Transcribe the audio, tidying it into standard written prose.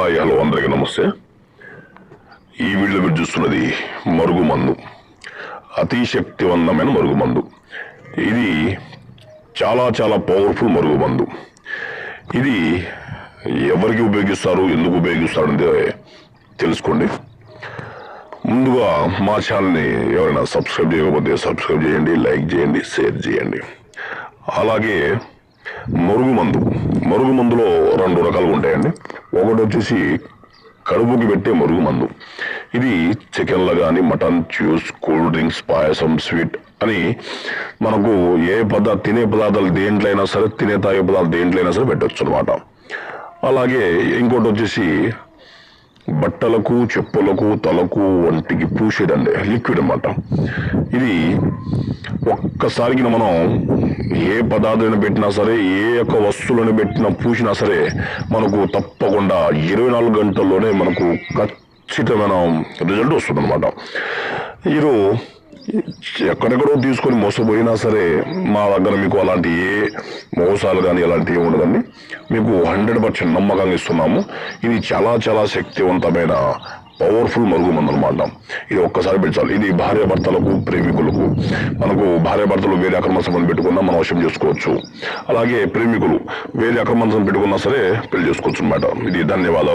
Hi hello అందరికీ నమస్తే. ఈ వీడియో మీరు చూస్తున్నది మరుగుమందు, అతి శక్తివంతమైన మరుగుమందు. ఇది చాలా చాలా పవర్ఫుల్ మరుగుమందు. ఇది ఎవరికి ఉపయోగిస్తారు, ఎందుకు ఉపయోగిస్తారు అంటే తెలుసుకోండి. ముందుగా మా ఛానల్ని ఎవరైనా సబ్స్క్రైబ్ చేయకపోతే సబ్స్క్రైబ్ చేయండి, లైక్ చేయండి, షేర్ చేయండి. అలాగే మరుగుమందులో రెండు రకాలుగా ఉంటాయండి. ఒకటి వచ్చేసి కడుపుకి పెట్టే మరుగుమందు. ఇది చికెన్లో కానీ మటన్, జ్యూస్, కూల్ డ్రింక్స్, పాయసం, స్వీట్ అని మనకు తినే పదార్థాలు దేంట్లైనా సరే, తాగే పదార్థాలు దేంట్లైనా సరే పెట్టచ్చు అనమాట. అలాగే ఇంకోటి వచ్చేసి బట్టలకు, చెప్పులకు, తలకు, ఒంటికి పూసేదండి లిక్విడ్ అన్నమాట. ఇది ఒక్కసారికి మనం ఏ పదార్థాలను పెట్టినా సరే, ఏ యొక్క వస్తువులను పూసినా సరే మనకు తప్పకుండా 24 గంటల్లోనే మనకు ఖచ్చితమైన రిజల్ట్ వస్తుంది అనమాట. మీరు ఎక్కడెక్కడో తీసుకొని మోసపోయినా సరే మా దగ్గర మీకు అలాంటి ఏ మోసాలు కానీ అలాంటివి ఉండదండి. మీకు 100% నమ్మకంగా ఇస్తున్నాము. ఇది చాలా చాలా శక్తివంతమైన పవర్ఫుల్ మరుగుమందు అనమాట. ఇది ఒక్కసారి పెంచాలి. ఇది భార్యాభర్తలకు, ప్రేమికులకు, మనకు భార్యాభర్తలు వేరే అక్రమ సంబంధం పెట్టుకున్నా మనం వశం చేసుకోవచ్చు. అలాగే ప్రేమికులు వేరే అక్రమ సంబంధం పెట్టుకున్నా సరే పెళ్లి చేసుకోవచ్చు అనమాట. ఇది ధన్యవాదాలు.